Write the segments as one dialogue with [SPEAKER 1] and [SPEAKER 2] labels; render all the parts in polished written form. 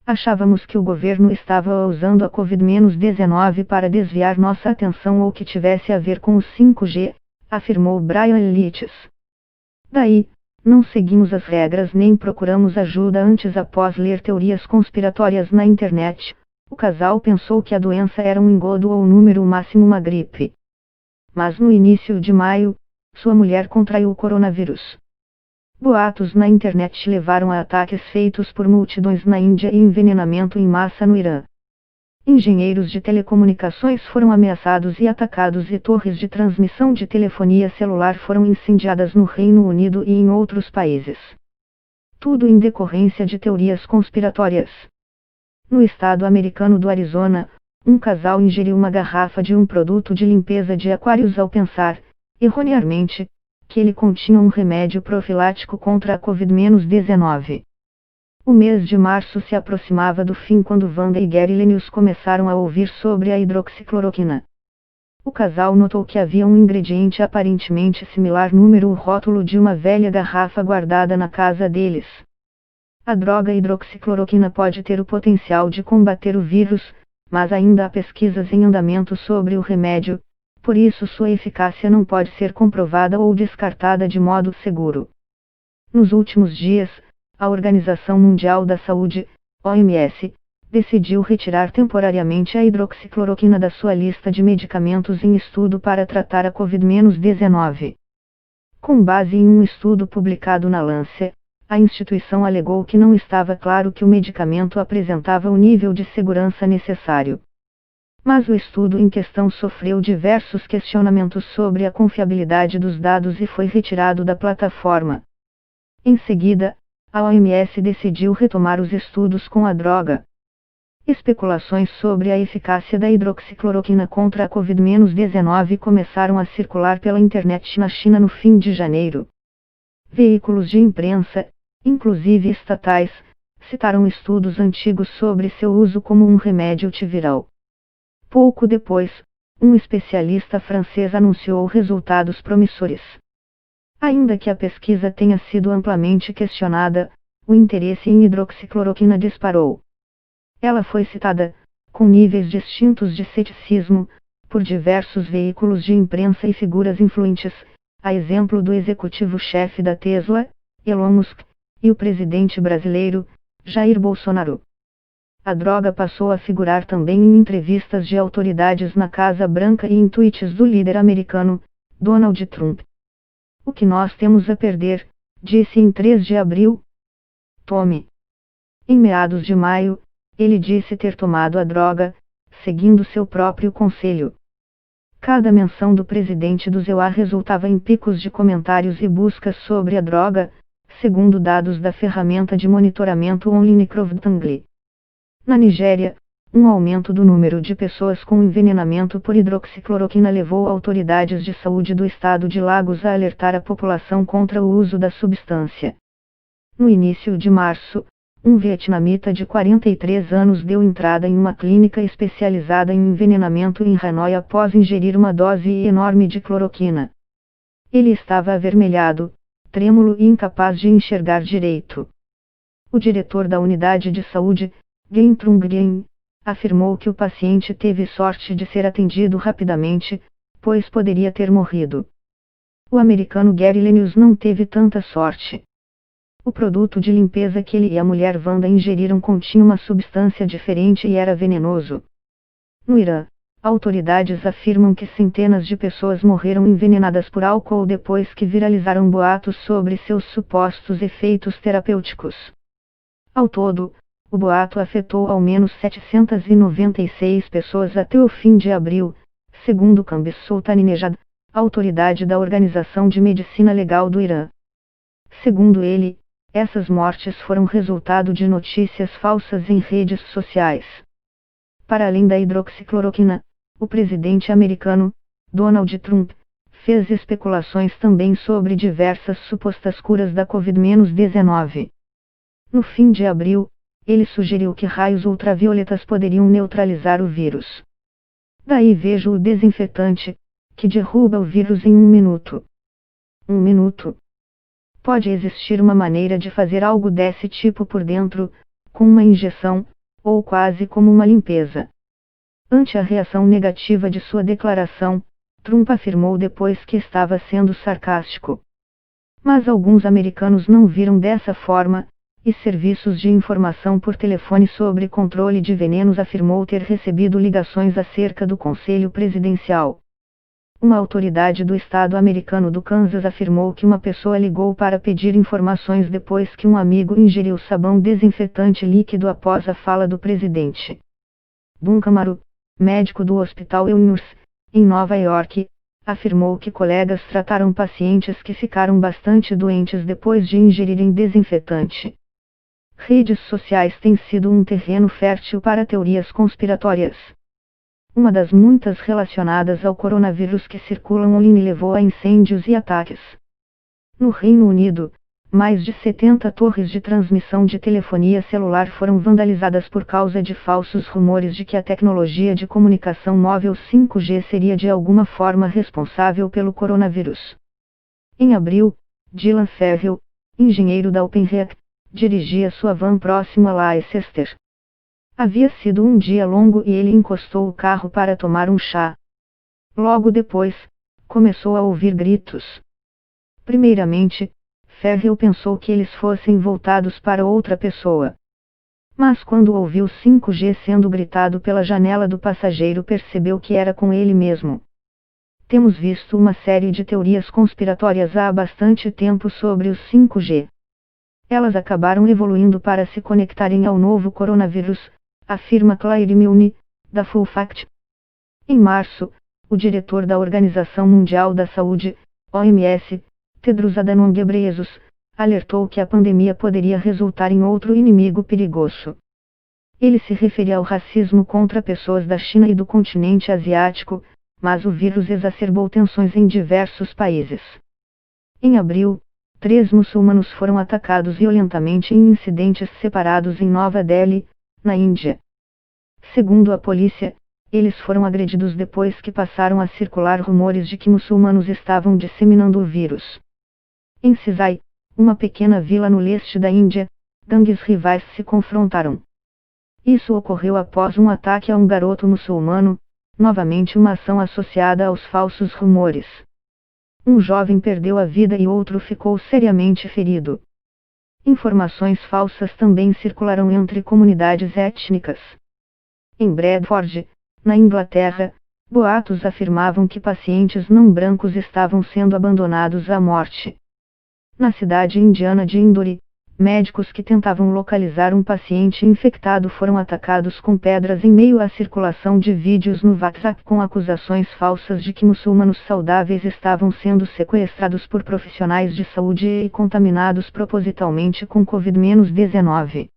[SPEAKER 1] Achávamos que o governo estava usando a Covid-19 para desviar nossa atenção ou que tivesse a ver com o 5G, afirmou Brian Leitch. Daí, não seguimos as regras nem procuramos ajuda antes após ler teorias conspiratórias na internet. O casal pensou que a doença era um engodo ou número máximo uma gripe. Mas no início de maio, sua mulher contraiu o coronavírus. Boatos na internet levaram a ataques feitos por multidões na Índia e envenenamento em massa no Irã. Engenheiros de telecomunicações foram ameaçados e atacados e torres de transmissão de telefonia celular foram incendiadas no Reino Unido e em outros países. Tudo em decorrência de teorias conspiratórias. No estado americano do Arizona, um casal ingeriu uma garrafa de um produto de limpeza de aquários ao pensar, erroneamente, que ele continha um remédio profilático contra a Covid-19. O mês de março se aproximava do fim quando Wanda e Gary Lenius começaram a ouvir sobre a hidroxicloroquina. O casal notou que havia um ingrediente aparentemente similar no rótulo de uma velha garrafa guardada na casa deles. A droga hidroxicloroquina pode ter o potencial de combater o vírus, mas ainda há pesquisas em andamento sobre o remédio, por isso sua eficácia não pode ser comprovada ou descartada de modo seguro. Nos últimos dias, a Organização Mundial da Saúde, OMS, decidiu retirar temporariamente a hidroxicloroquina da sua lista de medicamentos em estudo para tratar a Covid-19. Com base em um estudo publicado na Lancet, a instituição alegou que não estava claro que o medicamento apresentava o nível de segurança necessário. Mas o estudo em questão sofreu diversos questionamentos sobre a confiabilidade dos dados e foi retirado da plataforma. Em seguida, a OMS decidiu retomar os estudos com a droga. Especulações sobre a eficácia da hidroxicloroquina contra a Covid-19 começaram a circular pela internet na China no fim de janeiro. Veículos de imprensa, inclusive estatais, citaram estudos antigos sobre seu uso como um remédio antiviral. Pouco depois, um especialista francês anunciou resultados promissores. Ainda que a pesquisa tenha sido amplamente questionada, o interesse em hidroxicloroquina disparou. Ela foi citada, com níveis distintos de ceticismo, por diversos veículos de imprensa e figuras influentes, a exemplo do executivo-chefe da Tesla, Elon Musk, e o presidente brasileiro, Jair Bolsonaro. A droga passou a figurar também em entrevistas de autoridades na Casa Branca e em tweets do líder americano, Donald Trump. O que nós temos a perder, disse em 3 de abril. Tome. Em meados de maio, ele disse ter tomado a droga, seguindo seu próprio conselho. Cada menção do presidente do ZEUA resultava em picos de comentários e buscas sobre a droga, segundo dados da ferramenta de monitoramento online CrovTangle. Na Nigéria, um aumento do número de pessoas com envenenamento por hidroxicloroquina levou autoridades de saúde do estado de Lagos a alertar a população contra o uso da substância. No início de março, um vietnamita de 43 anos deu entrada em uma clínica especializada em envenenamento em Hanoi após ingerir uma dose enorme de cloroquina. Ele estava avermelhado, trêmulo e incapaz de enxergar direito. O diretor da unidade de saúde, Glen Trung Nguyen, afirmou que o paciente teve sorte de ser atendido rapidamente, pois poderia ter morrido. O americano Gary Lenius não teve tanta sorte. O produto de limpeza que ele e a mulher Wanda ingeriram continha uma substância diferente e era venenoso. No Irã, autoridades afirmam que centenas de pessoas morreram envenenadas por álcool depois que viralizaram boatos sobre seus supostos efeitos terapêuticos. Ao todo, o boato afetou ao menos 796 pessoas até o fim de abril, segundo Kambi Sultanijad, autoridade da Organização de Medicina Legal do Irã. Segundo ele, essas mortes foram resultado de notícias falsas em redes sociais. Para além da hidroxicloroquina, o presidente americano, Donald Trump, fez especulações também sobre diversas supostas curas da Covid-19. No fim de abril, ele sugeriu que raios ultravioletas poderiam neutralizar o vírus. Daí vejo o desinfetante, que derruba o vírus em 1 minuto. 1 minuto. Pode existir uma maneira de fazer algo desse tipo por dentro, com uma injeção, ou quase como uma limpeza. Ante a reação negativa de sua declaração, Trump afirmou depois que estava sendo sarcástico. Mas alguns americanos não viram dessa forma, e serviços de informação por telefone sobre controle de venenos afirmou ter recebido ligações acerca do conselho presidencial. Uma autoridade do estado americano do Kansas afirmou que uma pessoa ligou para pedir informações depois que um amigo ingeriu sabão desinfetante líquido após a fala do presidente. Buncamaro, médico do Hospital Elmhurst, em Nova York, afirmou que colegas trataram pacientes que ficaram bastante doentes depois de ingerirem desinfetante. Redes sociais têm sido um terreno fértil para teorias conspiratórias. Uma das muitas relacionadas ao coronavírus que circulam online levou a incêndios e ataques. No Reino Unido, mais de 70 torres de transmissão de telefonia celular foram vandalizadas por causa de falsos rumores de que a tecnologia de comunicação móvel 5G seria de alguma forma responsável pelo coronavírus. Em abril, Dylan Ferrell, engenheiro da OpenREAC, dirigia sua van próximo a Leicester. Havia sido um dia longo e ele encostou o carro para tomar um chá. Logo depois, começou a ouvir gritos. Primeiramente, Ferrell pensou que eles fossem voltados para outra pessoa. Mas quando ouviu 5G sendo gritado pela janela do passageiro, percebeu que era com ele mesmo. Temos visto uma série de teorias conspiratórias há bastante tempo sobre os 5G. Elas acabaram evoluindo para se conectarem ao novo coronavírus, afirma Claire Milne, da Full Fact. Em março, o diretor da Organização Mundial da Saúde, OMS, Tedros Adhanom Ghebreyesus, alertou que a pandemia poderia resultar em outro inimigo perigoso. Ele se referia ao racismo contra pessoas da China e do continente asiático, mas o vírus exacerbou tensões em diversos países. Em abril, 3 muçulmanos foram atacados violentamente em incidentes separados em Nova Delhi, na Índia. Segundo a polícia, eles foram agredidos depois que passaram a circular rumores de que muçulmanos estavam disseminando o vírus. Em Sisai, uma pequena vila no leste da Índia, gangues rivais se confrontaram. Isso ocorreu após um ataque a um garoto muçulmano, novamente uma ação associada aos falsos rumores. Um jovem perdeu a vida e outro ficou seriamente ferido. Informações falsas também circularam entre comunidades étnicas. Em Bradford, na Inglaterra, boatos afirmavam que pacientes não brancos estavam sendo abandonados à morte. Na cidade indiana de Indore, médicos que tentavam localizar um paciente infectado foram atacados com pedras em meio à circulação de vídeos no WhatsApp com acusações falsas de que muçulmanos saudáveis estavam sendo sequestrados por profissionais de saúde e contaminados propositalmente com Covid-19.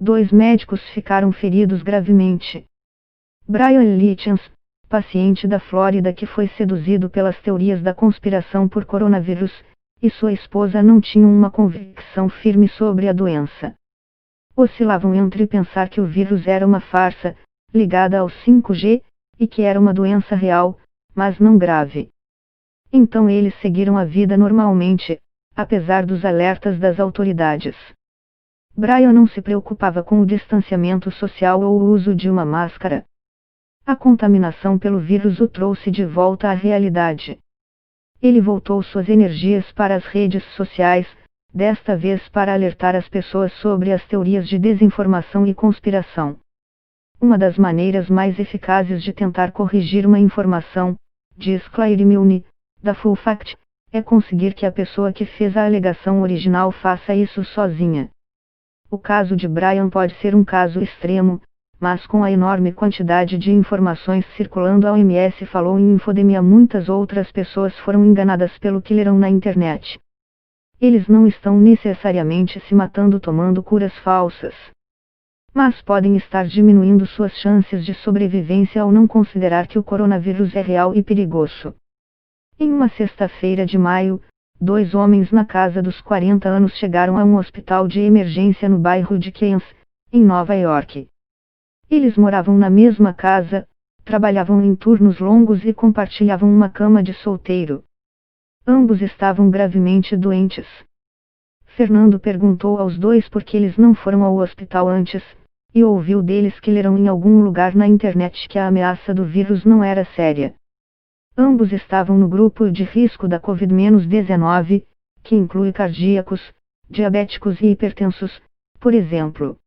[SPEAKER 1] 2 médicos ficaram feridos gravemente. Brian Litchens, paciente da Flórida que foi seduzido pelas teorias da conspiração por coronavírus, e sua esposa não tinham uma convicção firme sobre a doença. Oscilavam entre pensar que o vírus era uma farsa, ligada ao 5G, e que era uma doença real, mas não grave. Então eles seguiram a vida normalmente, apesar dos alertas das autoridades. Brian não se preocupava com o distanciamento social ou o uso de uma máscara. A contaminação pelo vírus o trouxe de volta à realidade. Ele voltou suas energias para as redes sociais, desta vez para alertar as pessoas sobre as teorias de desinformação e conspiração. Uma das maneiras mais eficazes de tentar corrigir uma informação, diz Claire Milne, da Full Fact, é conseguir que a pessoa que fez a alegação original faça isso sozinha. O caso de Brian pode ser um caso extremo, mas com a enorme quantidade de informações circulando, a OMS falou em infodemia, muitas outras pessoas foram enganadas pelo que leram na internet. Eles não estão necessariamente se matando tomando curas falsas, mas podem estar diminuindo suas chances de sobrevivência ao não considerar que o coronavírus é real e perigoso. Em uma sexta-feira de maio, 2 homens na casa dos 40 anos chegaram a um hospital de emergência no bairro de Queens, em Nova York. Eles moravam na mesma casa, trabalhavam em turnos longos e compartilhavam uma cama de solteiro. Ambos estavam gravemente doentes. Fernando perguntou aos 2 por que eles não foram ao hospital antes, E ouviu deles que leram em algum lugar na internet que a ameaça do vírus não era séria. Ambos estavam no grupo de risco da Covid-19, que inclui cardíacos, diabéticos e hipertensos, por exemplo.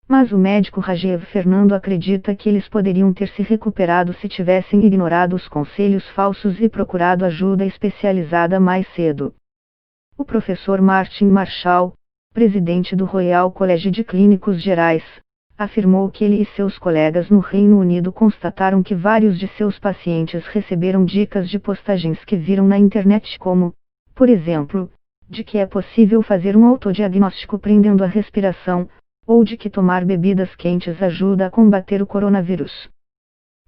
[SPEAKER 1] Mas o médico Rajeev Fernando acredita que eles poderiam ter se recuperado se tivessem ignorado os conselhos falsos e procurado ajuda especializada mais cedo. O professor Martin Marshall, presidente do Royal College de Clínicos Gerais, afirmou que ele e seus colegas no Reino Unido constataram que vários de seus pacientes receberam dicas de postagens que viram na internet como, por exemplo, de que é possível fazer um autodiagnóstico prendendo a respiração, ou de que tomar bebidas quentes ajuda a combater o coronavírus.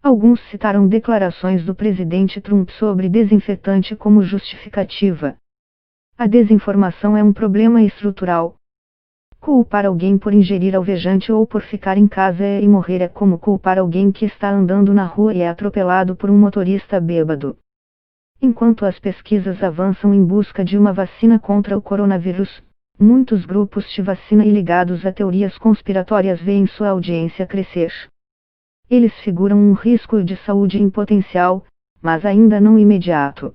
[SPEAKER 1] Alguns citaram declarações do presidente Trump sobre desinfetante como justificativa. A desinformação é um problema estrutural. Culpar alguém por ingerir alvejante ou por ficar em casa e morrer é como culpar alguém que está andando na rua e é atropelado por um motorista bêbado. Enquanto as pesquisas avançam em busca de uma vacina contra o coronavírus, muitos grupos de vacina e ligados a teorias conspiratórias veem sua audiência crescer. Eles figuram um risco de saúde em potencial, mas ainda não imediato.